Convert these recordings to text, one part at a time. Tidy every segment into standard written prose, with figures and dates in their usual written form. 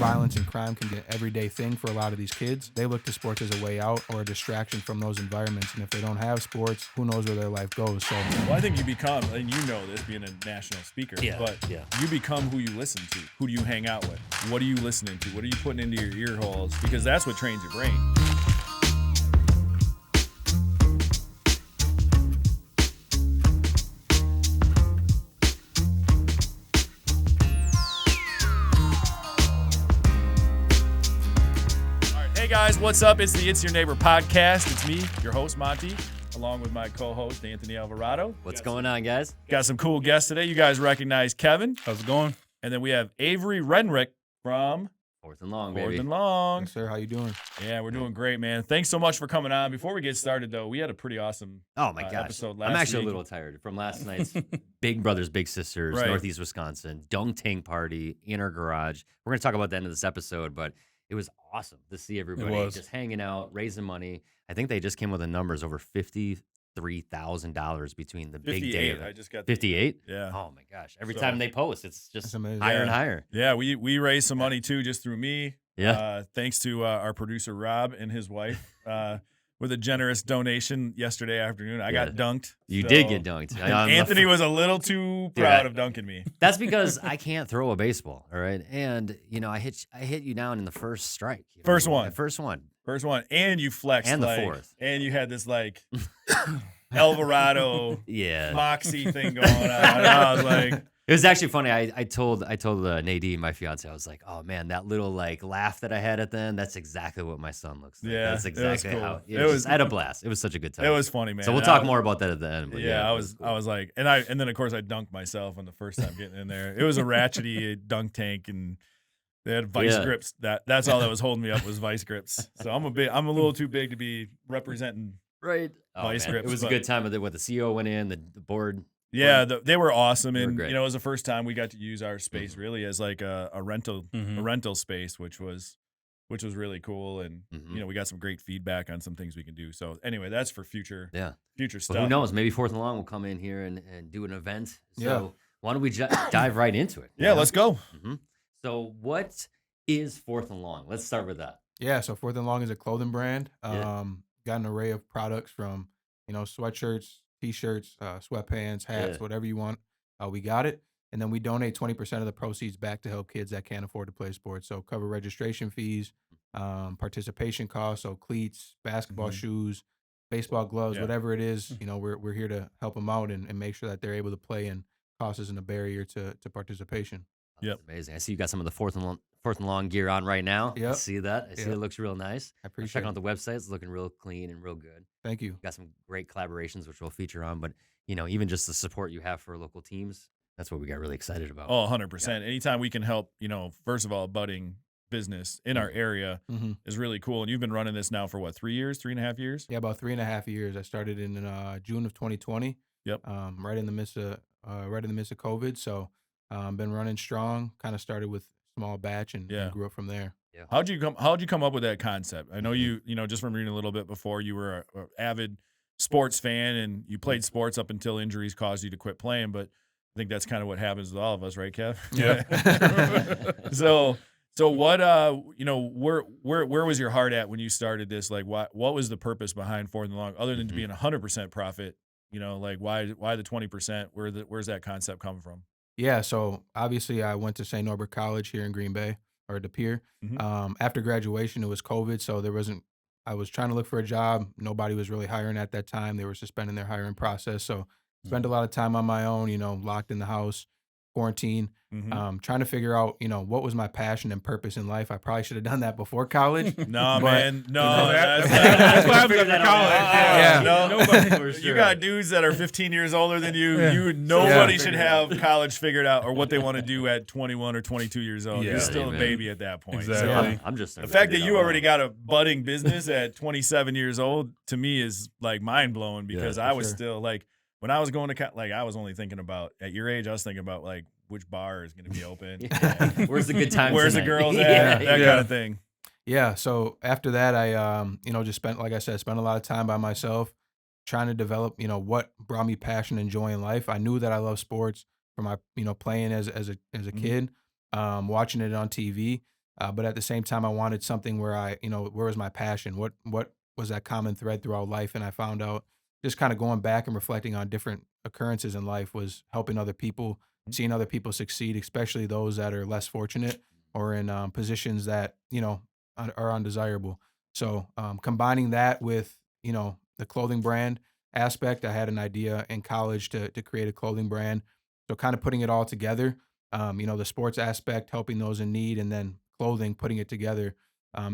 violence and crime can be an everyday thing for a lot of these kids. They look to sports as a way out or a distraction from those environments. And if they don't have sports, who knows where their life goes. So, well, I think you become, and you know this being a national speaker, but you become who you listen to. Who do you hang out with? What are you listening to? What are you putting into your ear holes? Because that's what trains your brain. Hey guys, what's up? It's the It's Your Neighbor podcast. It's me, your host, Monte, along with my co-host, Anthony Alvarado. What's going on, guys? Got some cool guests today. You guys recognize Kevin. How's it going? And then we have Avery Rhenwhick from 4thNLong, baby. 4thNLong. yes, sir, how you doing? Yeah, we're doing great, man. Thanks so much for coming on. Before we get started, though, we had a pretty awesome Oh, my gosh. episode last I'm actually week. a little tired from last night's Big Brothers, Big Sisters, Right. Northeast Wisconsin, dunk tank party in our garage. We're going to talk about that in this episode, but it was awesome to see everybody just hanging out, raising money. I think they just came with the numbers over $53,000 between the big day. 58. I just got 58? Yeah. Oh, my gosh. Every time they post, it's just amazing. higher and higher. Yeah, we raised some money, too, just through me. Yeah. Thanks to our producer, Rob, and his wife. With a generous donation yesterday afternoon. I got dunked. You did get dunked. Anthony was a little too proud of dunking me. That's because I can't throw a baseball, all right? And, you know, I hit you down in the first strike. You know? First one. First one. And you flexed. And the fourth. And you had this, Alvarado moxie thing going on. I was like... It was actually funny. I told Nadine, my fiance, I was like, "Oh man, that little laugh that I had at the end, that's exactly what my son looks like. Yeah, that's exactly cool. how it was. I had a blast. It was such a good time. It was funny, man. So we'll talk more about that at the end. But I it was cool. I was like, and then of course I dunked myself on the first time getting in there. It was a ratchety dunk tank, and they had vice grips. That's all that was holding me up was vice grips. So I'm a little too big to be representing vice grips. It was a good time with it. What the CEO went in, the board. Yeah, they were awesome, and great. it was the first time we got to use our space really as like a rental space, which was really cool, and we got some great feedback on some things we can do. So anyway, that's for future stuff. But who knows? Maybe 4thNLong will come in here and do an event. So why don't we dive right into it? Yeah, let's go. So what is 4thNLong? Let's start with that. Yeah, so 4thNLong is a clothing brand. Got an array of products from, sweatshirts, T-shirts, sweatpants, hats, whatever you want. We got it. And then we donate 20% of the proceeds back to help kids that can't afford to play sports. So cover registration fees, participation costs, so cleats, basketball shoes, baseball gloves, whatever it is. We're here to help them out and make sure that they're able to play, and cost isn't a barrier to participation. That's amazing. I see you got some of the 4thNLong gear on right now. Yep. I see that. I see it looks real nice. I appreciate Checking it. out the website. It's looking real clean and real good. Thank you. Got some great collaborations, which we'll feature on. But, even just the support you have for local teams, that's what we got really excited about. Oh, 100%. Anytime we can help, first of all, budding business in our area is really cool. And you've been running this now for what, 3 years, 3.5 years? Yeah, about 3.5 years. I started in June of 2020. Yep. Right in the midst of COVID. So been running strong. Kind of started with small batch and grew up from there. Yeah. How'd you come up with that concept? I know you just from reading a little bit before, you were an avid sports fan and you played sports up until injuries caused you to quit playing, but I think that's kind of what happens with all of us, right, Kev? Yeah. So what where was your heart at when you started this? Like what was the purpose behind 4thNLong other than to being 100% profit? Why the 20%? Where's that concept coming from? Yeah, so obviously I went to St. Norbert College here in Green Bay, or De Pere. After graduation, it was COVID, so I was trying to look for a job. Nobody was really hiring at that time. They were suspending their hiring process, so spent a lot of time on my own, locked in the house, quarantine, trying to figure out, what was my passion and purpose in life. I probably should have done that before college. No, but, man. No, that's what happens after college. No, you got dudes that are 15 years older than you. Nobody should have college figured out or what they want to do at 21 or 22 years old. You're still a baby at that point. Exactly. So, I'm just the fact that you already got a budding business at 27 years old, to me, is like mind blowing, because I was still like, when I was going to I was only thinking about, at your age, I was thinking about like which bar is going to be open. Where's the good time? Where's tonight? the girls at? That kind of thing. Yeah. So after that, I, just spent a lot of time by myself trying to develop, what brought me passion and joy in life. I knew that I love sports from my, playing as a kid, watching it on TV. But at the same time, I wanted something where where was my passion? What was that common thread throughout life? And I found out just kind of going back and reflecting on different occurrences in life was helping other people, seeing other people succeed, especially those that are less fortunate or in positions that, are undesirable. So combining that with, the clothing brand aspect, I had an idea in college to create a clothing brand. So kind of putting it all together, the sports aspect, helping those in need, and then clothing, putting it together,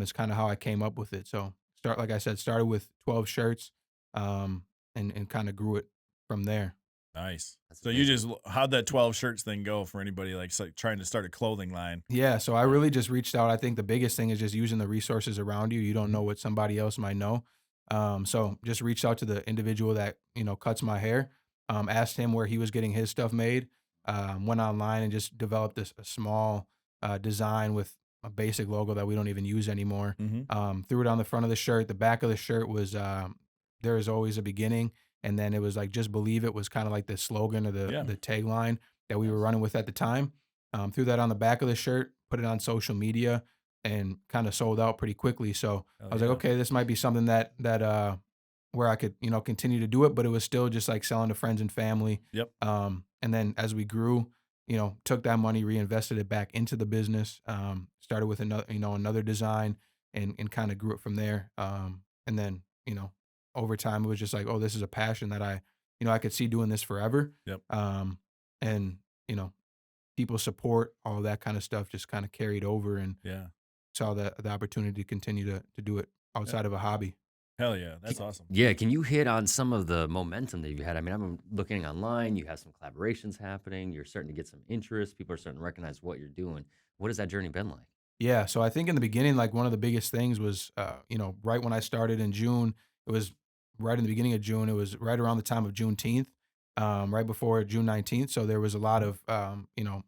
is kind of how I came up with it. So like I said, started with 12 shirts, um, and kind of grew it from there. Nice. That's So amazing. how'd that 12 shirts thing go for anybody like trying to start a clothing line? Yeah, so I really just reached out. I think the biggest thing is just using the resources around you. You don't know what somebody else might know. So just reached out to the individual that, cuts my hair, asked him where he was getting his stuff made, went online and just developed a small design with a basic logo that we don't even use anymore. Mm-hmm. Threw it on the front of the shirt. The back of the shirt was there is always a beginning. And then it was like, just believe it was kind of like the slogan or the tagline that we were running with at the time. Threw that on the back of the shirt, put it on social media, and kind of sold out pretty quickly. So I was like, okay, this might be something that where I could continue to do it, but it was still just like selling to friends and family. Yep. And then as we grew, took that money, reinvested it back into the business. Started with another design, and kind of grew it from there. And then over time it was just like, oh, this is a passion that I could see doing this forever. Yep. And people support, all that kind of stuff just kind of carried over, and Yeah. saw the opportunity to continue to do it outside of a hobby. Hell yeah. That's awesome. Yeah, can you hit on some of the momentum that you've had? I mean, I'm looking online. You have some collaborations happening. You're starting to get some interest. People are starting to recognize what you're doing. What has that journey been like? Yeah, so I think in the beginning, like one of the biggest things was, right when I started in June, it was right in the beginning of June. It was right around the time of Juneteenth, right before June 19th. So there was a lot of,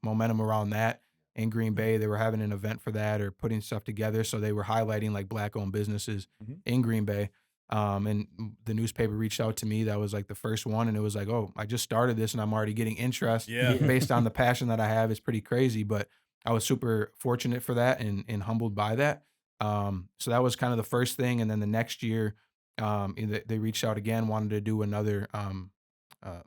momentum around that in Green Bay. They were having an event for that or putting stuff together. So they were highlighting like black owned businesses Mhm. in Green Bay. And the newspaper reached out to me. That was like the first one. And it was like, oh, I just started this and I'm already getting interest Yeah. based on the passion that I have. It's pretty crazy. But I was super fortunate for that, and humbled by that. So that was kind of the first thing. And then the next year, they reached out again, wanted to do another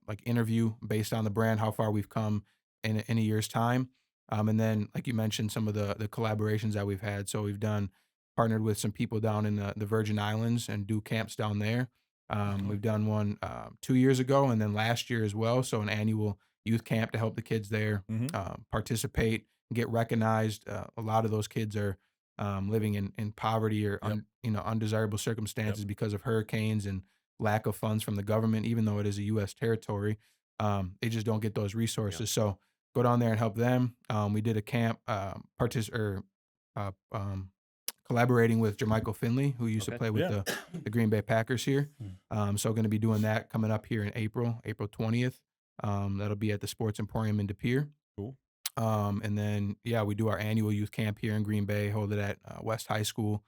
like interview based on the brand, how far we've come in a year's time. And then, like you mentioned, some of the collaborations that we've had. So we've partnered with some people down in the Virgin Islands and do camps down there. We've done one 2 years ago, and then last year as well. So an annual youth camp to help the kids there Mhm. participate, get recognized. A lot of those kids are living in poverty or Yep. undesirable circumstances because of hurricanes and lack of funds from the government. Even though it is a U.S. territory, they just don't get those resources. So go down there and help them. We did a camp, uh, um, collaborating with Jermichael Finley, who used to Okay. play with Yeah. the Green Bay Packers here. So going to be doing that coming up here in April 20th. That'll be at the Sports Emporium in De Pere. Cool. And then, yeah, we do our annual youth camp here in Green Bay, hold it at West High School.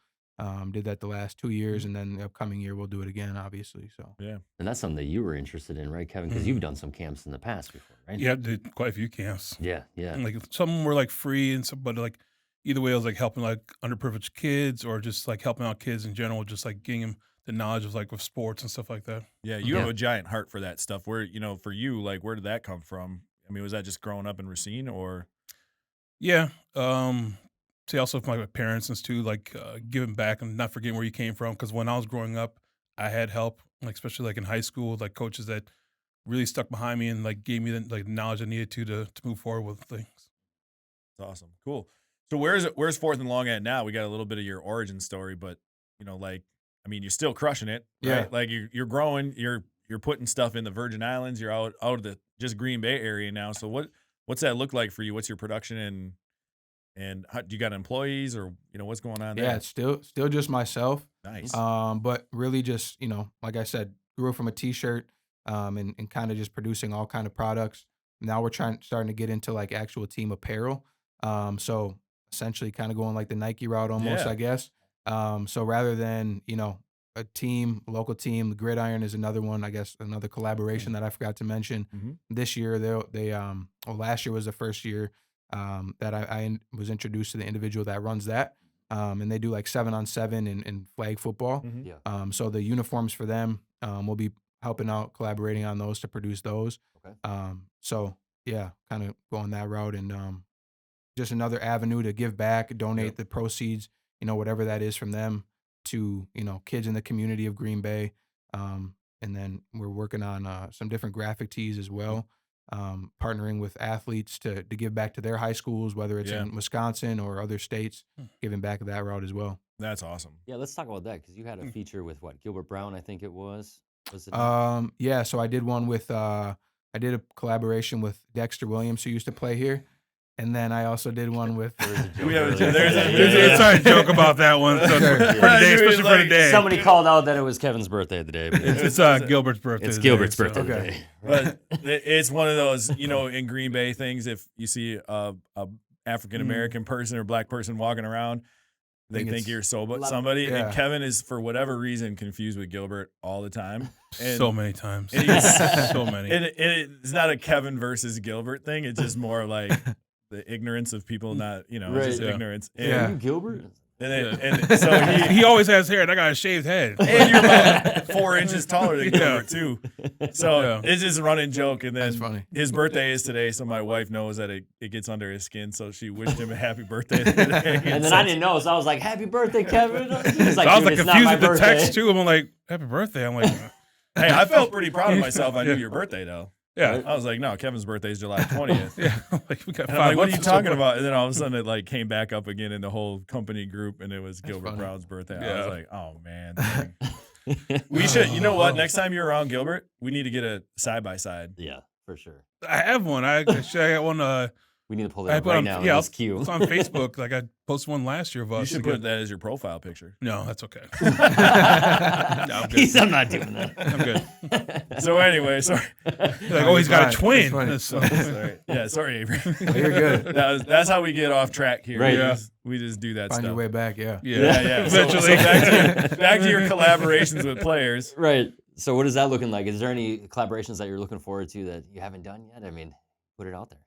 Did that the last 2 years, and then the upcoming year we'll do it again, obviously. So, Yeah. And that's something that you were interested in, right, Kevin? Because you've done some camps in the past before, right? Yeah, I did quite a few camps. Yeah, yeah. And, like some were like free, and some, but like either way, I was like helping like underprivileged kids, or just like helping out kids in general, just like getting them the knowledge of like with sports and stuff like that. Yeah. You Yeah. have a giant heart for that stuff. Where, for you, like, where did that come from? I mean, was that just growing up in Racine or? Yeah. See, also with my parents and too, like giving back and not forgetting where you came from. Because when I was growing up, I had help, like especially like in high school, like coaches that really stuck behind me and like gave me the like knowledge I needed to move forward with things. That's awesome. Cool. So where's 4thNLong at now? We got a little bit of your origin story, but like, I mean, you're still crushing it, right? Yeah. Like you're growing, you're putting stuff in the Virgin Islands, you're out of the just Green Bay area now. So what's that look like for you? What's your production and how, do you got employees or what's going on yeah, there? it's still just myself. Nice. But really just, like I said, grew from a t-shirt, and kind of just producing all kind of products. Now we're starting to get into like actual team apparel. So essentially kind of going like the Nike route almost, Yeah. I guess. So rather than, a local team, the Gridiron is another one, I guess, another collaboration that I forgot to mention. Mhm. This year, last year was the first year. that I was introduced to the individual that runs that. And they do like 7-on-7 and flag football. Mhm. Yeah. So the uniforms for them, we'll be helping out, collaborating on those to produce those. Okay. So yeah, kind of going that route, and just another avenue to give back, donate the proceeds, whatever that is from them to, kids in the community of Green Bay. And then we're working on some different graphic tees as well, partnering with athletes to give back to their high schools, whether it's in Wisconsin or other states, giving back that route as well. That's awesome. Yeah, let's talk about that because you had a feature with Gilbert Brown, I think it was. Was it? Yeah, so I did one with I did a collaboration with Dexter Williams, who used to play here. And then I also did one with. There's a joke about that one. So Sure. for today, especially for today. Somebody called out that it was Kevin's birthday today. But It's Gilbert's birthday. it's Gilbert's today, birthday Okay. today. But it's one of those, in Green Bay things. If you see a African American person or black person walking around, they think you're somebody. Yeah. And Kevin is, for whatever reason, confused with Gilbert all the time. And So many times. So many. And it's not a Kevin versus Gilbert thing. It's just more like the ignorance of people not, it's just ignorance. And, Yeah. Are you Gilbert? and so He always has hair, and I got a shaved head. and you're about 4 inches taller than Gilbert too. So Yeah. it's just a running joke. And then That's funny. his birthday is today, so my wife knows that it gets under his skin. So she wished him a happy birthday today. And then I didn't know, so I was like, "Happy birthday, Kevin!" He's So like, I was "Dude, like it's not confused my with the birthday." text too. I'm like, "Happy birthday!" I'm like, Hey, I felt pretty proud of myself. I knew your birthday though. "Yeah, I was like, no, Kevin's birthday is July 20th. yeah." Like we got And 5 I'm like, what are months you or so. talking about? And then all of a sudden it came back up again in the whole company group, and it was Gilbert funny. Brown's birthday. I Yeah. was like, oh man. We should, you know what? Next time you're around Gilbert, we need to get a side by side. Yeah, for sure. I have one. I got one. We need to pull I that up put right on, now. yeah, It's cute. it's on Facebook. Like I posted one last year of us. You should together. put that as your profile picture. No, that's okay. I'm not doing that. I'm good. So anyway, sorry. Like, oh, he's got a It's twin. funny. That's so- Sorry. Yeah, sorry, Avery. You're good. That's how we get off track here. Right. We just do that Find stuff. your way back. Yeah. Yeah. So Eventually. back to your collaborations with players. Right. So what is that looking like? Is there any collaborations that you're looking forward to that you haven't done yet? I mean, put it out there.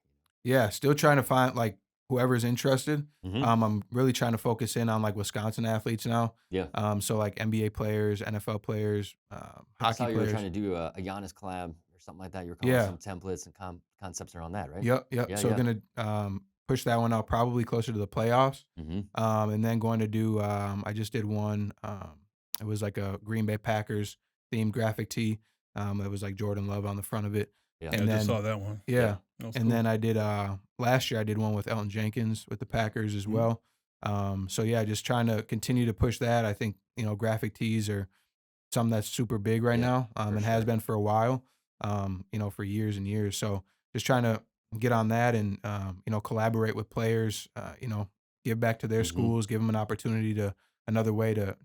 Yeah. Still trying to find like whoever's interested. Mhm. I'm really trying to focus in on like Wisconsin athletes now. Yeah. So like NBA players, NFL players, I hockey saw you were players. trying to do a Giannis collab or something like that. You were calling Yeah. some templates and concepts around that, right? Yep. Yeah, So yeah. we're gonna push that one out probably closer to the playoffs. Mm-hmm. And then going to do I just did one. It was like a Green Bay Packers themed graphic tee. It was like Jordan Love on the front of it. Yeah. And I then just saw that one. yeah. That was And cool. then I did last year I did one with Elgton Jenkins with the Packers as well. So yeah, just trying to continue to push that. I think, graphic tees are something that's super big right Yeah, now. for And has sure. been for a while. For years and years. So just trying to get on that and collaborate with players, give back to their Mhm. schools, give them an opportunity to another way to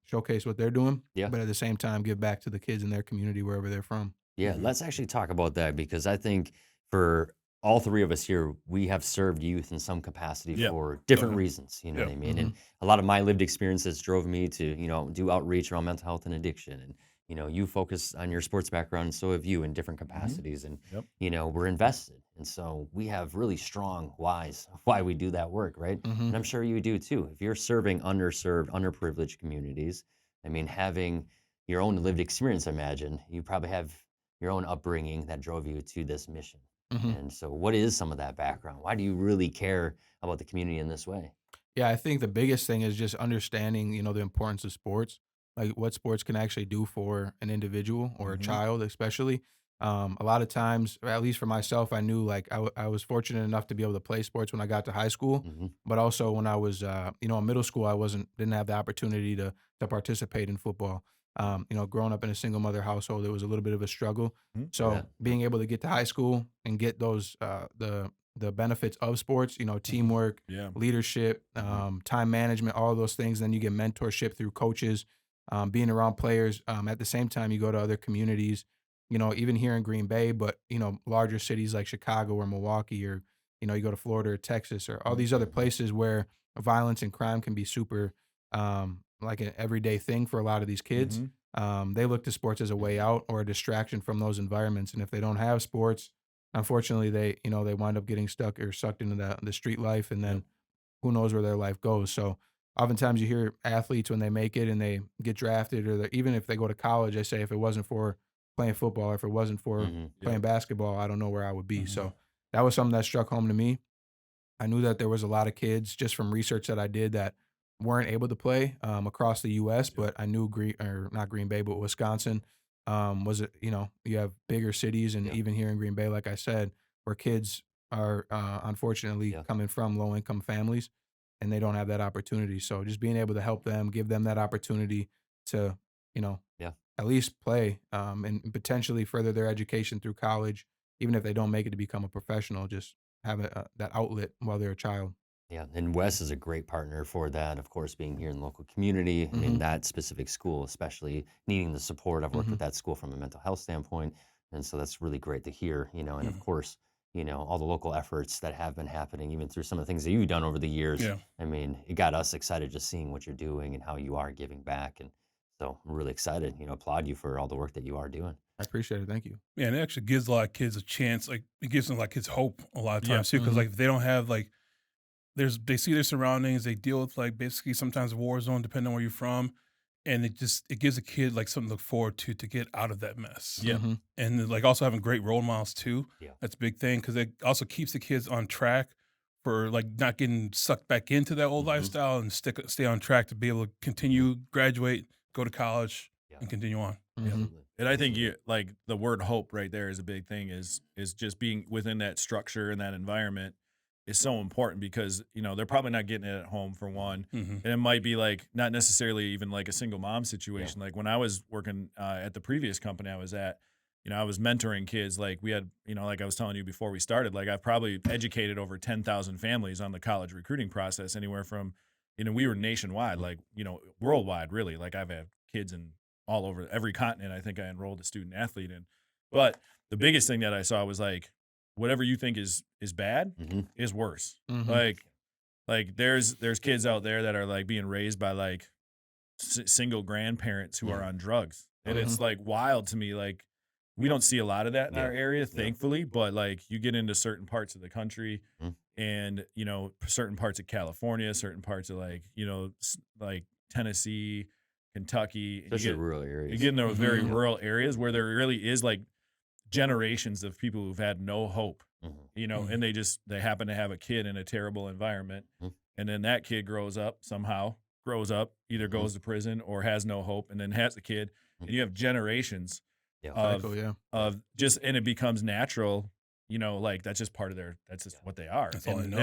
showcase what they're doing. Yeah. But at the same time give back to the kids in their community wherever they're from. Yeah, let's actually talk about that because I think for all three of us here, we have served youth in some capacity Yep. for different Definitely. reasons. You know Yep. what I mean? And a lot of my lived experiences drove me to, do outreach around mental health and addiction. And, you focus on your sports background, and so have you in different capacities. And, Yep. we're invested. And so we have really strong whys of why we do that work, right? And I'm sure you do too. If you're serving underserved, underprivileged communities, I mean, having your own lived experience, I imagine, you probably have your own upbringing that drove you to this mission. And so what is some of that background? Why do you really care about the community in this way? Yeah, I think the biggest thing is just understanding, the importance of sports, like what sports can actually do for an individual or a child, especially. A lot of times, or at least for myself, I knew like I was fortunate enough to be able to play sports when I got to high school, Mhm. but also when I was, in middle school, I didn't have the opportunity to participate in football. Growing up in a single mother household, it was a little bit of a struggle. Mhm. So Yeah. being able to get to high school and get those the benefits of sports, teamwork, Yeah. leadership, time management, all of those things. Then you get mentorship through coaches, being around players. At the same time, you go to other communities, even here in Green Bay, but, larger cities like Chicago or Milwaukee, or, you go to Florida or Texas or all these other places where violence and crime can be super like an everyday thing for a lot of these kids. They look to sports as a way out or a distraction from those environments. And if they don't have sports, unfortunately they wind up getting stuck or sucked into the street life, and then who knows where their life goes. So oftentimes you hear athletes when they make it and they get drafted, or even if they go to college, they say if it wasn't for playing football, if it wasn't for Hmm. playing basketball, I don't know where I would be. Mhm. So that was something that struck home to me. I knew that there was a lot of kids just from research that I did that weren't able to play across the U.S., but I knew not Green Bay, but Wisconsin was it. You have bigger cities, and Yeah. even here in Green Bay, like I said, where kids are unfortunately Yeah. coming from low income families, and they don't have that opportunity. So just being able to help them, give them that opportunity to, you know, Yeah. at least play and potentially further their education through college, even if they don't make it to become a professional, just have that outlet while they're a child. Yeah, and Wes is a great partner for that. Of course, being here in the local community, I mean, Mhm. that specific school, especially needing the support. I've worked with Mhm. that school from a mental health standpoint, and so that's really great to hear. And of Mhm. course, all the local efforts that have been happening, even through some of the things that you've done over the years. Yeah. I mean, it got us excited just seeing what you're doing and how you are giving back, and so I'm really excited. Applaud you for all the work that you are doing. I appreciate it. Thank you. Yeah, and it actually gives a lot of kids a chance. Like it gives them like kids hope a lot of Yeah. times too, because Mhm. like if they don't have like they see their surroundings, they deal with like basically sometimes a war zone depending on where you're from, and it gives a kid like something to look forward to get out of that mess. Yeah. Mhm. And then, like also having great role models too. Yeah. That's a big thing because it also keeps the kids on track for like not getting sucked back into that old Mhm. lifestyle and stay on track to be able to continue, graduate, go to college, Yeah, and continue on. Mhm. absolutely. And I think Absolutely. you like the word hope right there is a big thing is just being within that structure and that environment is so important because they're probably not getting it at home for one, Hmm. and it might be like not necessarily even like a single mom situation. Like when I was working at the previous company I was at, I was mentoring kids. Like we had, like I was telling you before we started, like I've probably educated over 10,000 families on the college recruiting process, anywhere from, we were nationwide, like worldwide, really. Like I've had kids in all over every continent. I think I enrolled a student athlete in. But the biggest thing that I saw was like whatever you think is bad Hmm. is worse. Mhm. Like there's kids out there that are like being raised by like single grandparents who Yeah. are on drugs. And Mhm. it's like wild to me. Like we don't see a lot of that in Yeah. our area, Yeah. thankfully, but like you get into certain parts of the country Mhm. and, certain parts of California, certain parts of like, like Tennessee, Kentucky, and Especially rural you areas. get in those very Mhm. Yeah. rural areas where there really is like generations of people who've had no hope, Mhm. and they happen to have a kid in a terrible environment. Mhm. And then that kid grows up, either Mhm. goes to prison or has no hope, and then has a kid. Mhm. And you have generations Yeah. Cycle, of yeah. and it becomes natural, like that's just that's just Yeah. what they are. That's all And they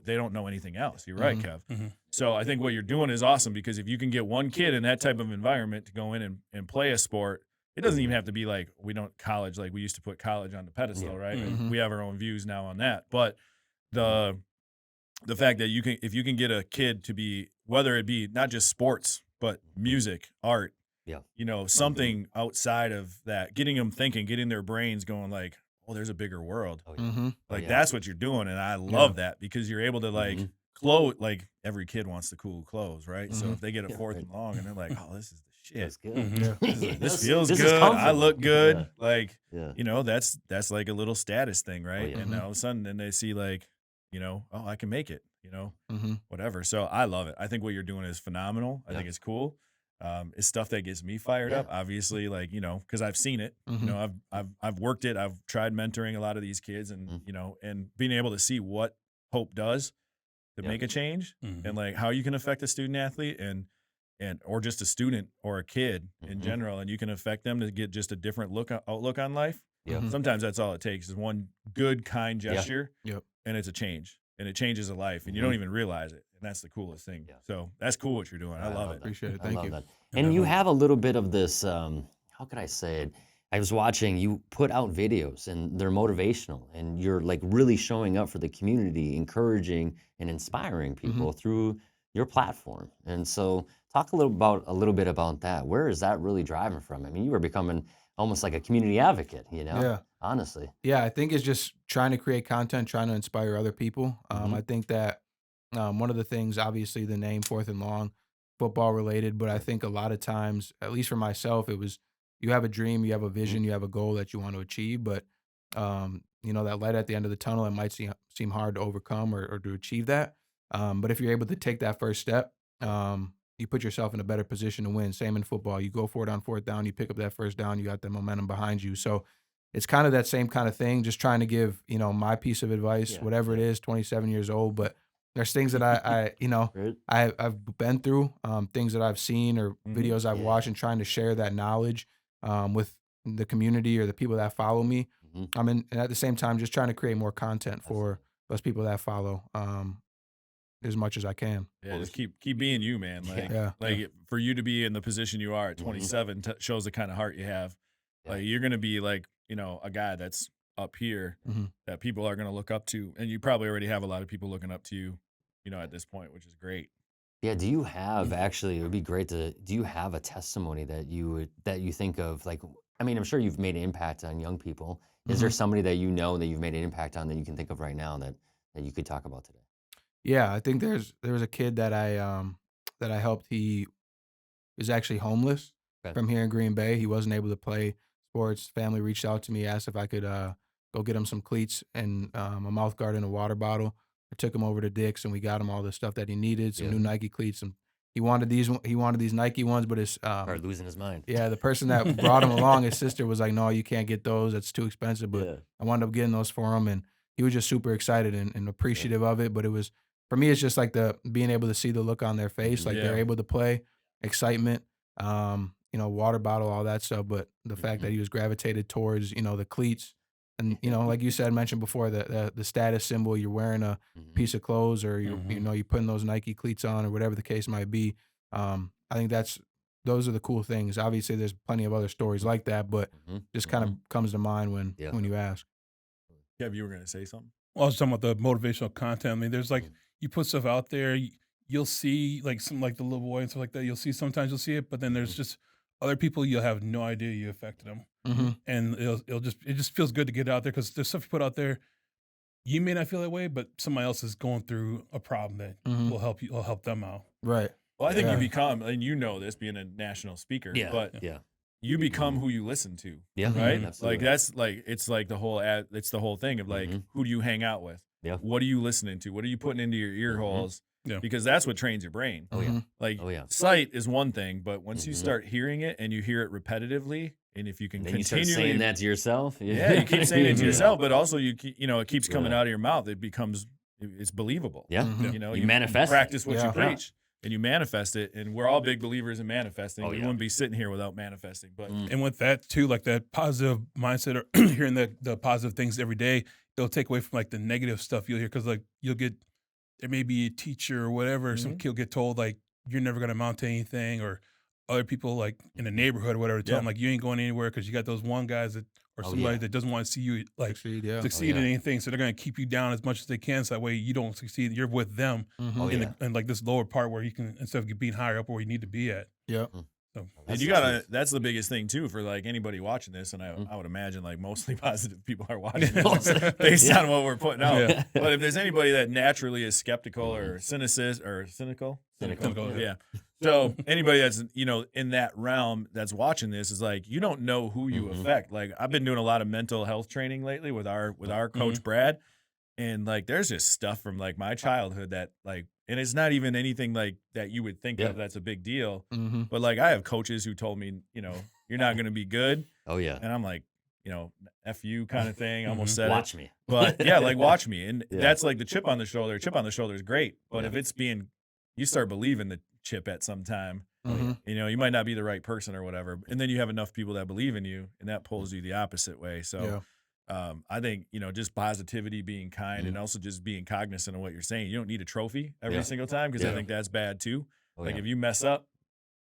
they don't know anything else. You're right, Mhm. Kev. Hmm. So I think what you're doing is awesome because if you can get one kid in that type of environment to go in and play a sport, it doesn't even have to be like we don't college like we used to put college on the pedestal, Yeah. right? Mhm. And Mhm. we have our own views now on that. But the fact that if you can get a kid to be, whether it be not just sports, but music, art, Yeah. something outside of that, getting them thinking, getting their brains going like, oh, there's a bigger world. Oh yeah. Mhm. Oh Like yeah. that's what you're doing, and I Yeah. love that because you're able to like Mhm. clothes. Like every kid wants the cool clothes, right? So Mhm. if they get a Yeah, fourth right. and long, and they're like, oh, this is the Feels shit. good. Mhm. Yeah. This feels This is good. I comfortable. look good. Yeah. Like Yeah. that's like a little status thing, Oh right? yeah. And Mhm. all of a sudden, then they see like, oh, I can make it. Mhm. Whatever. So I love it. I think what you're doing is phenomenal. I Yeah. think it's cool. It's stuff that gets me fired Yeah. up. Obviously, like because I've seen it. Mhm. I've worked it. I've tried mentoring a lot of these kids, and Mhm. and being able to see what hope does to Yeah. make a change, Mhm. and like how you can affect a student athlete and or just a student or a kid in Mhm. general, and you can affect them to get just a different outlook on life. Yeah. Mhm. Sometimes that's all it takes is one good, kind Yeah. gesture, Yep. and it's a change, and it changes a life, and you Mhm. don't even realize it, and that's the coolest thing. Yeah. So that's cool what you're doing. I love it. Appreciate it. I Thank love you. that. Yeah, And you definitely. have a little bit of this, how could I say it? I was watching you put out videos and they're motivational and you're like really showing up for the community, encouraging and inspiring Mhm. people through your platform. And so talk a little bit about that. Where is that really driving from? I mean, you were becoming almost like a community advocate, Yeah. honestly. Yeah, I think it's just trying to create content, trying to inspire other people. Hmm. I think that one of the things, obviously, the name Fourth and Long, football related, but I Sure. think a lot of times, at least for myself, it was you have a dream, you have a Hmm. vision, you have a goal that you want to achieve, but that light at the end of the tunnel. It might seem hard to overcome or to achieve that. But if you're able to take that first step, you put yourself in a better position to win. Same in football. You go for it on fourth down, you pick up that first down, you got the momentum behind you. So it's kind of that same kind of thing, just trying to give, my piece of advice, Yeah, whatever it is, 27 years old. But there's things that Right? I've been through, things that I've seen or videos I've Yeah. watched, and trying to share that knowledge with the community or the people that follow me. And at the same time, just trying to create more content for Absolutely. those people that follow, as much as I can. Yeah, just keep being you, man. Like Yeah. for you to be in the position you are at Mhm. 27 shows the kind of heart you have. Yeah. Like you're gonna be like, a guy that's up here Mhm. that people are gonna look up to, and you probably already have a lot of people looking up to you, at this point, which is great. Yeah, do you have actually, it would be great do you have a testimony that you think of, like, I mean, I'm sure you've made an impact on young people. Is there Mhm. somebody that you know that you've made an impact on that you can think of right now that you could talk about today? Yeah, I think there was a kid that I helped. He was actually homeless Okay. from here in Green Bay. He wasn't able to play sports. Family reached out to me, asked if I could go get him some cleats and a mouth guard and a water bottle. I took him over to Dick's and we got him all the stuff that he needed, some Yeah. new Nike cleats. And he wanted these Nike ones, but his Started losing his mind. yeah, the person that brought him along, his sister was like, "No, you can't get those. That's too expensive." But Yeah. I wound up getting those for him, and he was just super excited and appreciative of it. But it was for me, it's just like the being able to see the look on their face, like they're Yeah. able to play, excitement, water bottle, all that stuff. But the fact that he was gravitated towards, the cleats, and like you said, mentioned before, the status symbol. You're wearing a Mhm. piece of clothes, or Mhm. you're putting those Nike cleats on, or whatever the case might be. I think those are the cool things. Obviously, there's plenty of other stories like that, but Mhm. just kind of comes to mind when Yeah. when you ask. Kev, you were gonna say something? Well, I was talking about the motivational content. I mean, there's like Mhm. you put stuff out there, you'll see like some like the little boy and stuff like that. You'll see sometimes you'll see it, but then there's just other people you'll have no idea you affected them, Mm-hmm. and it just feels good to get out there because there's stuff you put out there. You may not feel that way, but somebody else is going through a problem that Mm-hmm. will help them out. Right. Well, I think you Yeah. become, and this being a national speaker, Yeah. but Yeah. you become who you listen to, Yeah. right? Absolutely. Like that's like it's like it's the whole thing of like who do you hang out with? Yeah. What are you listening to? What are you putting into your ear holes? Yeah. Because that's what trains your brain. Oh yeah. Like Oh, yeah. sight is one thing, but once you start hearing it and you hear it repetitively, and if you can And then you start continually, saying that to yourself. yeah, you keep saying it to Yeah. yourself, but also it keeps coming Yeah. out of your mouth. It's believable. Yeah. Mhm. You manifest it. practice what Yeah. you preach, and you manifest it. And we're all big believers in manifesting. Oh, We yeah. wouldn't be sitting here without manifesting. But And with that too, like that positive mindset or hearing the positive things every day, it'll take away from like the negative stuff you'll hear because like there may be a teacher or whatever, some kid will get told like you're never gonna amount to anything, or other people like in the neighborhood or whatever tell them like you ain't going anywhere because you got those one guys that or Oh, somebody yeah. that doesn't want to see you like Succeed. Yeah. succeed yeah. in anything, so they're gonna keep you down as much as they can, so that way you don't succeed. You're with them Mm-hmm. Oh, in yeah. in like this lower part where you can instead of being higher up where you need to be at. Yep. So and That's you the gotta. truth. That's the biggest thing too for like anybody watching this, and I would imagine like mostly positive people are watching this based on what we're putting out. Yeah. But if there's anybody that naturally is skeptical or cynical, Cynical, yeah. So anybody that's in that realm that's watching this is like you don't know who you affect. Like I've been doing a lot of mental health training lately with our coach Brad, and like there's just stuff from like my childhood that like, and it's not even anything like that you would think Yeah. of that's a big deal. Mm-hmm. But like I have coaches who told me, you're not going to be good, Oh yeah. and I'm like, F you kind of thing. I almost said Watch it. me. But yeah, like watch me. And Yeah. that's like the chip on the shoulder. Chip on the shoulder is great. But Yeah. if it's you start believing the chip at some time, Mm-hmm. you might not be the right person or whatever. And then you have enough people that believe in you, and that pulls you the opposite way. So I think, just positivity, being kind, and also just being cognizant of what you're saying. You don't need a trophy every Yeah. single time because I Yeah. think that's bad too. Oh, Like yeah. if you mess up,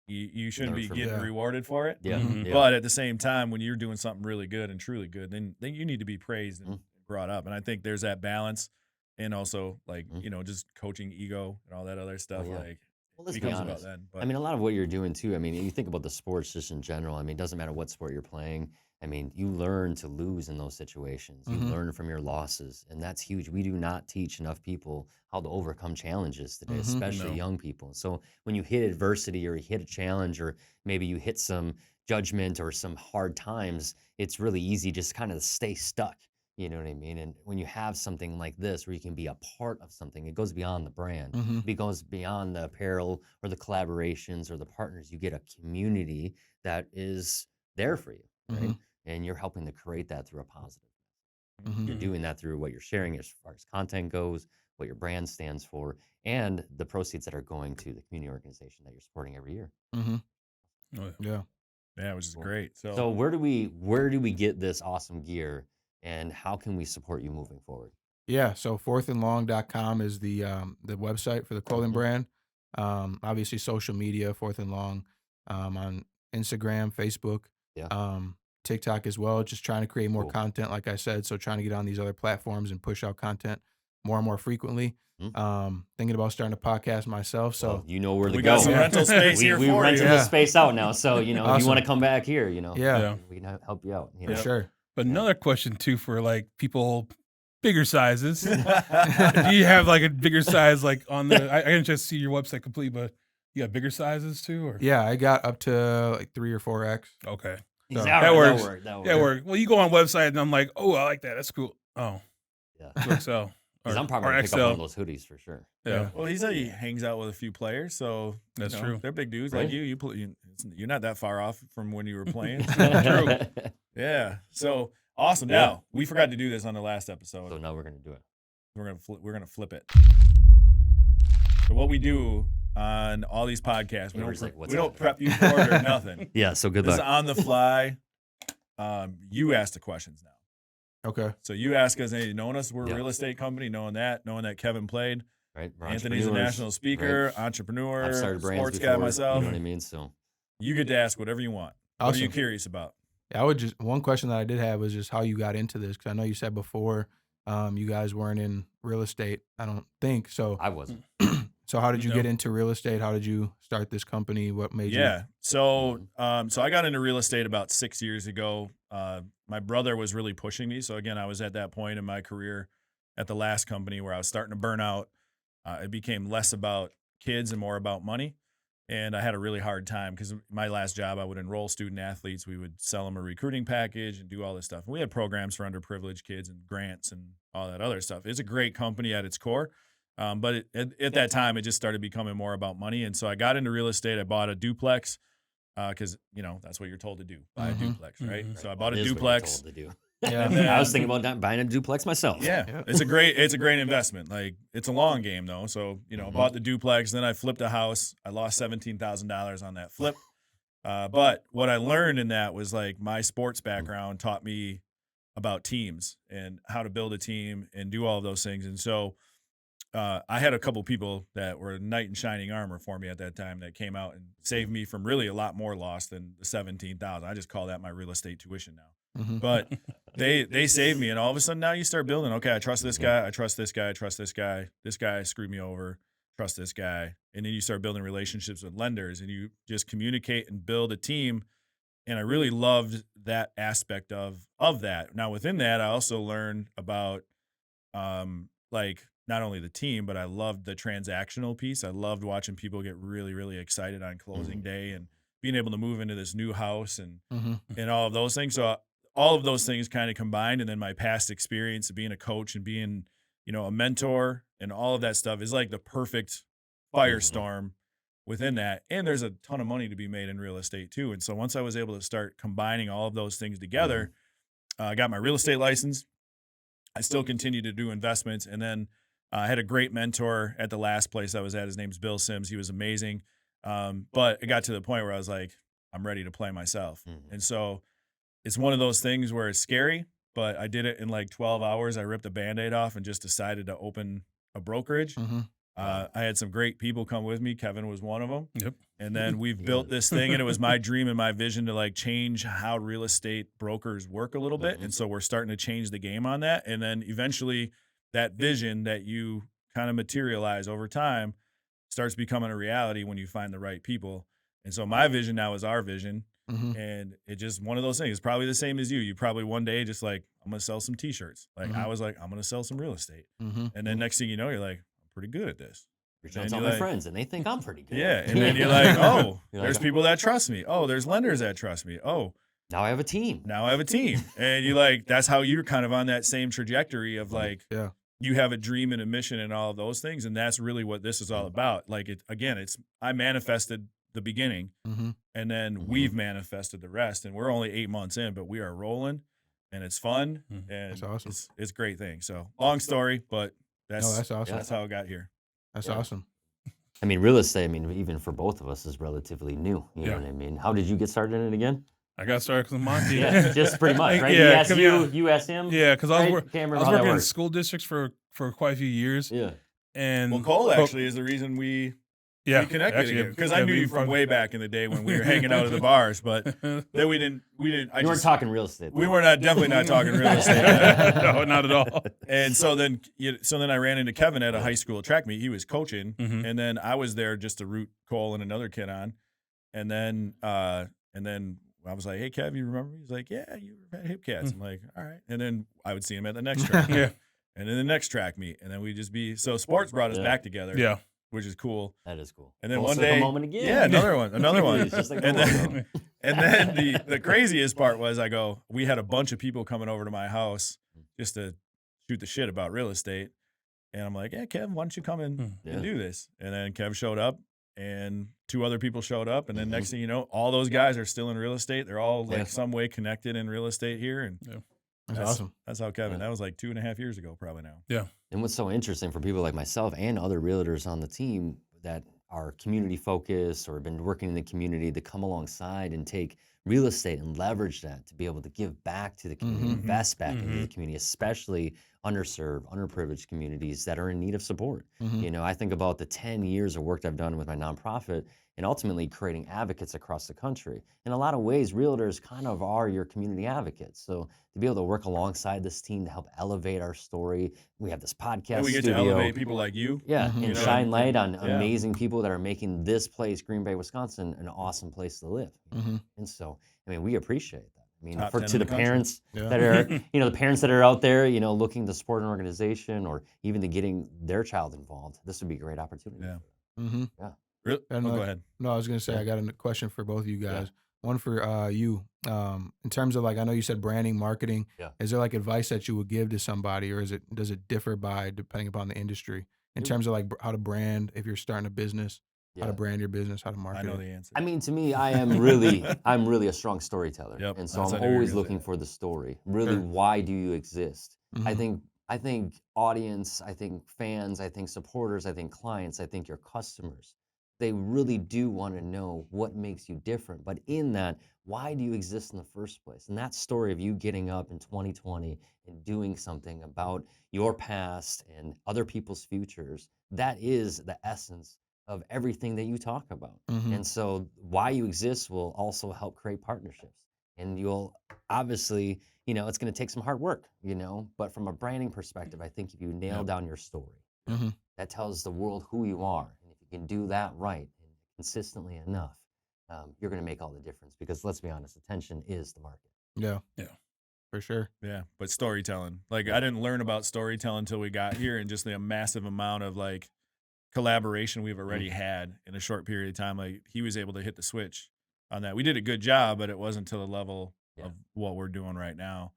you shouldn't Learn be from getting it. rewarded for it. Yeah. Mhm. Yeah. But at the same time, when you're doing something really good and truly good, then you need to be praised and brought up. And I think there's that balance, and also like just coaching ego and all that other stuff. yeah. Like Well, let's it be becomes about honest. then. But I mean, a lot of what you're doing too. I mean, you think about the sports just in general. I mean, it doesn't matter what sport you're playing. I mean, you learn to lose in those situations. You learn from your losses, and that's huge. We do not teach enough people how to overcome challenges today, especially No. young people. So when you hit adversity or you hit a challenge, or maybe you hit some judgment or some hard times, it's really easy just kind of stay stuck. You know what I mean? And when you have something like this where you can be a part of something, it goes beyond the brand. It goes beyond the apparel or the collaborations or the partners. You get a community that is there for you, right? And you're helping to create that through a positive. You're doing that through what you're sharing as far as content goes, what your brand stands for, and the proceeds that are going to the community organization that you're supporting every year. Yeah. Yeah, which is great. So where do we get this awesome gear, and how can we support you moving forward? Yeah, so 4thNLong.com is the website for the clothing brand. Obviously social media, 4thNLong, on Instagram, Facebook, TikTok as well. Just trying to create more content, like I said. So trying to get on these other platforms and push out content more and more frequently. Thinking about starting a podcast myself. So well, you know where to we go. got some rental space here we for rented you. the space out now, so you know if you want to come back here, you know, we can help you out. You for know? sure. But another question too for like people bigger sizes. Do you have like a bigger size like on the? I didn't just see your website complete, but you got bigger sizes too, or Yeah, I got up to like 3 or 4X. okay, So, that works. That Yeah, work. Well, you go on website and I'm like, oh, I like that. That's cool. Oh, Yeah. XL. Because I'm probably gonna pick up one of those hoodies for sure. Yeah, Well, he said he hangs out with a few players, so that's you know, true. They're big dudes Right? like you. You're not that far off from when you were playing. True. Yeah. So awesome. Now we forgot to do this on the last episode. So now we're gonna do it. We're gonna flip it. So what we do on all these podcasts, we Avery's like, "What's don't happening?" prep you for it or nothing. Yeah. So good This is luck. on the fly. You ask the questions now. Okay. So you ask us, hey, knowing us, we're Yeah. a real estate company, knowing that Kevin played. Right. We're Anthony's a entrepreneurs, national speaker, right? entrepreneur, I've started brands sports before, guy myself. You know what I mean? So You get to ask whatever you want. What are you Awesome. curious about? I would just, one question that I did have was just how you got into this, because I know you said before you guys weren't in real estate, I don't think. So I wasn't. so how did you No. get into real estate? How did you start this company? What made you? Yeah. So so I got into real estate about 6 years ago. My brother was really pushing me. So again, I was at that point in my career at the last company where I was starting to burn out. It became less about kids and more about money. And I had a really hard time because my last job, I would enroll student athletes. We would sell them a recruiting package and do all this stuff. And we had programs for underprivileged kids and grants and all that other stuff. It's a great company at its core. But at that time, it just started becoming more about money. And so I got into real estate. I bought a duplex because, you know, that's what you're told to do. Buy a duplex, right? So I bought a It is what you're duplex. told to do. Yeah. And then- I was thinking about buying a duplex myself. Yeah, it's a great investment. Like it's a long game though. So you know, I bought the duplex, then I flipped a house. I lost $17,000 on that flip. But what I learned in that was like my sports background taught me about teams and how to build a team and do all of those things. And so I had a couple people that were a knight in shining armor for me at that time that came out and saved me from really a lot more loss than the $17,000. I just call that my real estate tuition now. But they saved me, and all of a sudden now you start building. Okay, I trust this guy. I trust this guy. I trust this guy. This guy screwed me over. Trust this guy, and then you start building relationships with lenders, and you just communicate and build a team. And I really loved that aspect of that. Now within that, I also learned about like not only the team, but I loved the transactional piece. I loved watching people get really, really excited on closing day and being able to move into this new house and all of those things. So all of those things kind of combined, and then my past experience of being a coach and being, you know, a mentor and all of that stuff is like the perfect firestorm within that. And there's a ton of money to be made in real estate too. And so once I was able to start combining all of those things together, I got my real estate license. I still continue to do investments. And then I had a great mentor at the last place I was at. His name's Bill Sims. He was amazing. But it got to the point where I was like, I'm ready to play myself. And so it's one of those things where it's scary, but I did it in like 12 hours. I ripped a Band-Aid off and just decided to open a brokerage. I had some great people come with me. Kevin was one of them. Yep. And then we've built this thing, and it was my dream and my vision to like change how real estate brokers work a little bit. And so we're starting to change the game on that. And then eventually that vision that you kind of materialize over time starts becoming a reality when you find the right people. And so my vision now is our vision. And it just one of those things. It's probably the same as you. You probably one day just like, I'm going to sell some t-shirts. Like I was like, I'm going to sell some real estate. And then next thing you know, you're like, I'm pretty good at this. Reach out to all my friends, and they think I'm pretty good. Yeah. And then you're like, oh, You're there's like, people that trust me. Oh, there's lenders that trust me. Oh, Now I have a team. Now I have a team. And you like, that's how you're kind of on that same trajectory of like, Yeah. you have a dream and a mission and all of those things. And that's really what this is all about. Like I manifested the beginning and then we've manifested the rest, and we're only 8 months in, but we are rolling and it's fun and That's awesome. it's a great thing. So long story, but that's awesome. That's how I got here. That's awesome. I mean, real estate, I mean, even for both of us is relatively new. You know what I mean? How did you get started in it again? I got started because of Monte. Yeah, just pretty much, right? Yeah, He asked you asked him? Yeah, because I was, Can't remember I was how that working in worked. school districts for quite a few years. Yeah. And Well, Cole actually is the reason we connected because I knew you from way back in the day when we were hanging out at the bars, but then we didn't. You weren't talking real estate. We were definitely not talking real estate. No, not at all. And so then I ran into Kevin at a high school track meet. He was coaching, and then I was there just to root Cole and another kid on, and then I was like, "Hey, Kev, you remember me?" He's like, "Yeah, you were at Hip Cats." I'm like, "All right." And then I would see him at the next track, and then the next track meet, and then we just be so sports brought us back together, which is cool. That is cool. And then Full one circle day, moment again. yeah, another one, It's just like and then the craziest part was we had a bunch of people coming over to my house just to shoot the shit about real estate, and I'm like, "Yeah, Kev, why don't you come in and do this?" And then Kev showed up. And 2 other people showed up, and then next thing you know, all those guys are still in real estate. They're all like some way connected in real estate here, and that's awesome. That's how Kevin. That was like 2.5 years ago, probably now. Yeah. And what's so interesting for people like myself and other realtors on the team that are community focused or have been working in the community to come alongside and take real estate and leverage that to be able to give back to the community, invest back into the community, especially underserved, underprivileged communities that are in need of support. You know, I think about the 10 years of work I've done with my nonprofit and ultimately creating advocates across the country. In a lot of ways, realtors kind of are your community advocates. So to be able to work alongside this team to help elevate our story, we have this podcast And we get studio. to elevate people like you. Yeah, and shine light on amazing people that are making this place, Green Bay, Wisconsin, an awesome place to live. And so, I mean, we appreciate that. I mean, to the parents that are, the parents that are out there, looking to support an organization or even to getting their child involved, this would be a great opportunity. Yeah. Really? Go ahead. No, I was gonna say I got a question for both of you guys. One for you. In terms of I know you said branding, marketing. Is there advice that you would give to somebody, or does it differ depending upon the industry in terms of how to brand if you're starting a business? How to brand your business, how to market. I know it. the answer. I mean, to me, I'm really a strong storyteller, and so That's I'm what I always was looking saying. for the story. Really, why do you exist? I think audience, I think fans, I think supporters, I think clients, I think your customers. They really do want to know what makes you different. But in that, why do you exist in the first place? And that story of you getting up in 2020 and doing something about your past and other people's futures, that is the essence of everything that you talk about. And so why you exist will also help create partnerships. And you'll obviously, it's going to take some hard work, but from a branding perspective, I think if you nail down your story, that tells the world who you are. And if you can do that right and consistently enough, you're going to make all the difference, because let's be honest, attention is the market. Yeah. For sure. Yeah, but storytelling. I didn't learn about storytelling until we got here, and just the massive amount of collaboration we've already had in a short period of time. He was able to hit the switch on that. We did a good job, but it wasn't to the level of what we're doing right now.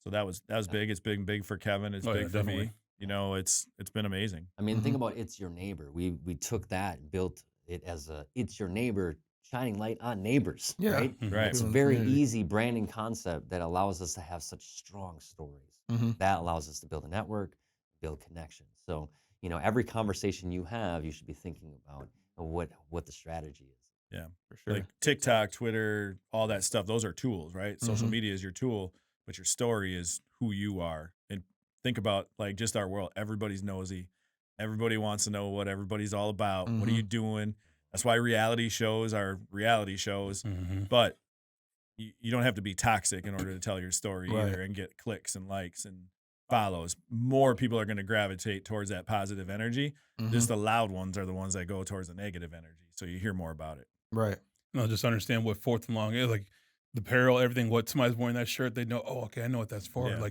So that was big. It's big for Kevin. It's big for definitely. me. It's been amazing. I mean, think about It's Your Neighbor. We took that and built it as It's Your Neighbor, shining light on neighbors, right? Right. It's a very easy branding concept that allows us to have such strong stories. That allows us to build a network, build connections. So, every conversation you have, you should be thinking about what the strategy is. Yeah, For sure. TikTok, Twitter, all that stuff. Those are tools, right? Social media is your tool, but your story is who you are. And think about just our world. Everybody's nosy. Everybody wants to know what everybody's all about. What are you doing? That's why reality shows are reality shows. But you don't have to be toxic in order to tell your story either and get clicks and likes and follows. More people are going to gravitate towards that positive energy. Just the loud ones are the ones that go towards the negative energy. So you hear more about it. Right. Just understand what 4thNLong is, the apparel, everything. What somebody's wearing that shirt, they know. Oh, okay, I know what that's for. Yeah.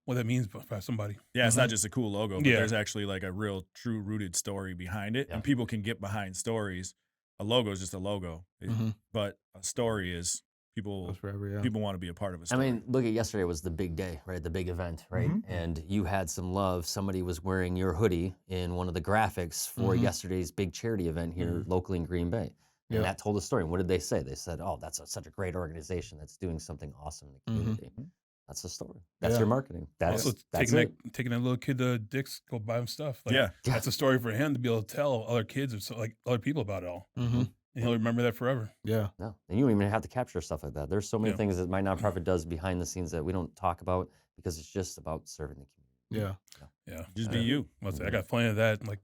What that means for somebody. Yeah, it's not just a cool logo, but there's actually a real, true, rooted story behind it, and people can get behind stories. A logo is just a logo, but a story is People Goes forever, yeah. people want to be a part of a I story. mean, look at yesterday was the big day, right? The big event, right? And you had some love. Somebody was wearing your hoodie in one of the graphics for yesterday's big charity event here locally in Green Bay. And Yeah. that told a story. And what did they say? They said, oh, that's such a great organization that's doing something awesome in the community. That's the story. That's Yeah. your marketing. That's Also that's taking it. taking that little kid to Dick's, go buy him stuff. Like, Yeah. that's a story for him to be able to tell other kids or so, like other people about it all. And he'll remember that forever. Yeah. No, and you don't even have to capture stuff like that. There's so many Yeah. things that my nonprofit does behind the scenes that we don't talk about because it's just about serving the community. Yeah. Yeah. Just be you. I got plenty of that. Like,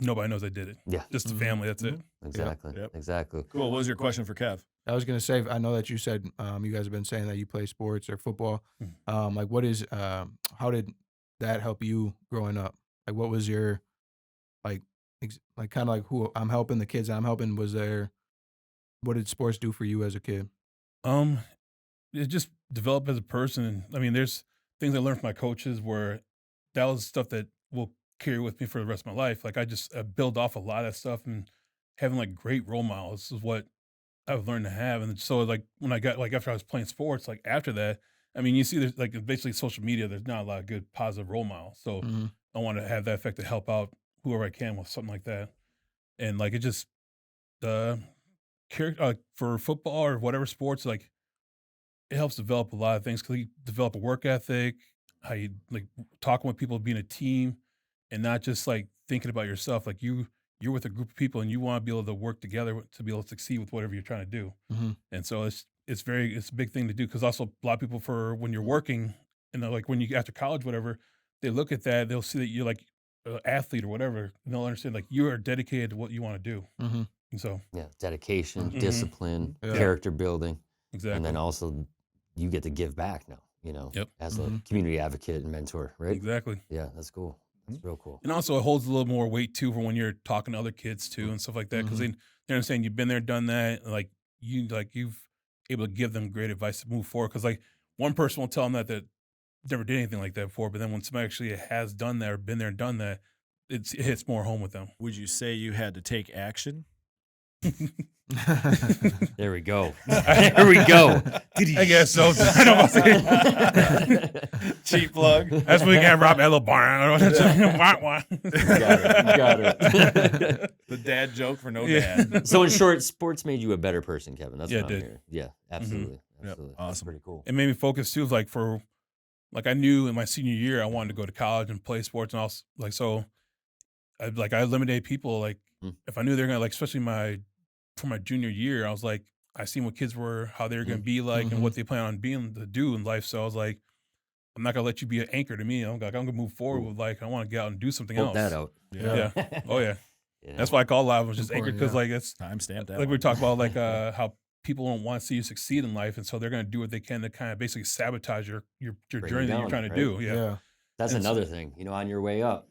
nobody knows I did it. Yeah, Just the family. That's it. exactly, Yep. exactly. Cool. What was your question for Kev? I was gonna say, I know that you said you guys have been saying that you play sports or football. Like, what is how did that help you growing up? Like, what was your like kind of like who I'm helping the kids I'm helping? What did sports do for you as a kid? It just developed as a person. And I mean, there's things I learned from my coaches where that was stuff that will carry with me for the rest of my life. Like, I build off a lot of that stuff, and having like great role models is what I've learned to have. And so like when I got, like, after I was playing sports, like after that, I mean, you see there's like basically social media, there's not a lot of good positive role models. So I want to have that effect to help out whoever I can with something like that. And like, it just, for football or whatever sports, like, it helps develop a lot of things because you develop a work ethic, how you like talking with people, being a team, and not just like thinking about yourself. Like, you're with a group of people and you want to be able to work together to be able to succeed with whatever you're trying to do. And so it's a big thing to do, because also a lot of people, for when you're working and like when you after college, whatever, they look at that, they'll see that you're like an athlete or whatever, and they'll understand like you are dedicated to what you want to do. And so Yeah, dedication, discipline, Yeah. character building, exactly. and then also you get to give back now. Yep. As a community advocate and mentor, right? Exactly. Yeah, that's cool. That's real cool. And also, it holds a little more weight too for when you're talking to other kids too and stuff like that, because they understand you've been there, done that. Like, you've able to give them great advice to move forward. Because like one person will tell them that never did anything like that before, but then when somebody actually has done that or been there and done that, it hits more home with them. Would you say you had to take action? There we go. There we go. I guess so. I don't know. Cheap plug. That's when we got robbed at a little barn. You got it. The dad joke for no dad. So in short, sports made you a better person, Kevin. That's Yeah, what it I'm did. hearing. Yeah, absolutely. Yep, Absolutely. That's awesome. pretty cool. It made me focus too. Like, I knew in my senior year I wanted to go to college and play sports, and also like, so I eliminated people. Like, if I knew they're gonna, like, especially for my junior year, I was like, I seen what kids were, how they were gonna be like, and what they plan on being to do in life. So I was like, I'm not gonna let you be an anchor to me. I'm gonna move forward with, like, I want to get out and do something Hold else. that out. Yeah. Oh yeah. Yeah. That's why I call a lot of them just anchored, Important, because yeah. like it's Time stamp that like one. we talk about, like how people don't want to see you succeed in life, and so they're gonna do what they can to kind of basically sabotage your Bring you journey that down, you're trying to right? do. Yeah. Yeah. That's And so- another thing. On your way up,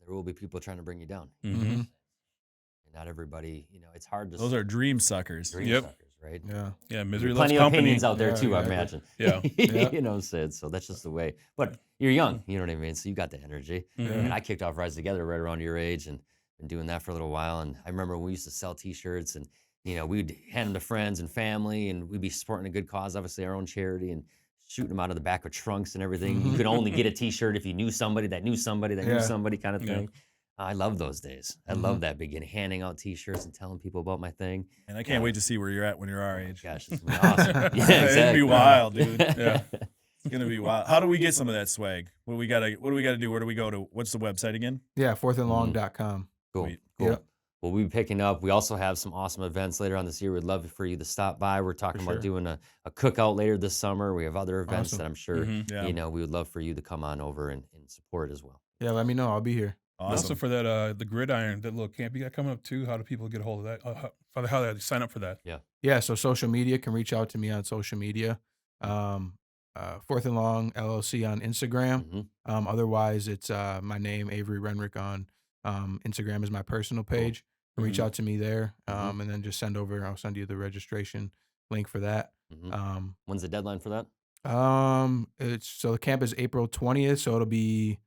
there will be people trying to bring you down. Mm-hmm. And not everybody, it's hard to Those are dream suckers. dream Yep. suckers, right? Yeah. Yeah. Misery loves Plenty of company. opinions out there Yeah, too, I exactly. imagine. Yeah. You know what I'm saying? So that's just the way. But you're young, you know what I mean? So you got the energy. Mhm. And I kicked off Rise Together right around your age and been doing that for a little while. And I remember when we used to sell T-shirts and, we'd hand them to friends and family, and we'd be supporting a good cause, obviously our own charity, and shooting them out of the back of trunks and everything. You could only get a T-shirt if you knew somebody that knew somebody that knew Yeah. somebody, kind of Yeah. thing. I love those days. I love that beginning, handing out T-shirts and telling people about my thing. And I can't wait to see where you're at when you're our age. Gosh, it's gonna be awesome. Yeah, It's gonna exactly. be wild, dude. Yeah. It's gonna be wild. How do we get some of that swag? What do we gotta do? Where do we go to? What's the website again? Yeah. 4thNLong.com. Cool. Sweet. Cool. Yep. We'll be picking up. We also have some awesome events later on this year. We'd love for you to stop by. We're talking For about sure. doing a cookout later this summer. We have other events Awesome. that I'm sure Yeah. we would love for you to come on over and support as well. Yeah. Let me know. I'll be here. Also Awesome. for that, the gridiron, that little camp you got coming up too. How do people get a hold of that? How do they sign up for that? Yeah. So social media can reach out to me on social media. 4thNLong LLC on Instagram. Mhm. Otherwise, it's my name, Avery Rhenwhick, on Instagram is my personal page. Reach out to me there, and then just I'll send you the registration link for that. Mhm. When's the deadline for that? The camp is April 20th, so it'll be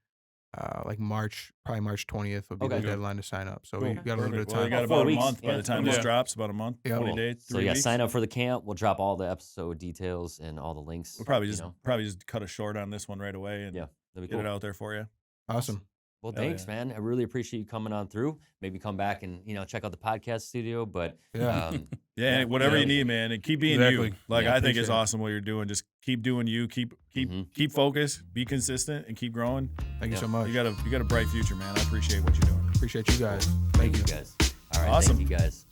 like probably March 20th would be the Okay. deadline to sign up. So we Cool. got a little bit of Perfect. Well, you time. got About 4 about a weeks. month by Yeah. the time this Yeah. drops. About a month, Yep. 20 Cool. days, So 3 yeah, weeks. sign up for the camp. We'll drop all the episode details and all the links. We'll probably you just know. cut us short on this one right away and Yeah, that'd be get cool. it out there for you. Awesome. Well, Hell thanks, yeah. man. I really appreciate you coming on through. Maybe come back and check out the podcast studio. But Yeah. Yeah, whatever yeah. you need, man, and keep being you. Exactly. Like Yeah, I think it's appreciate it. awesome what you're doing. Just keep doing you. Keep Mhm. focused. Be consistent and keep growing. Thank you Yeah. so much. You got a bright future, man. I appreciate what you're doing. Appreciate you guys. Thank you guys. All right, Awesome. thank you guys.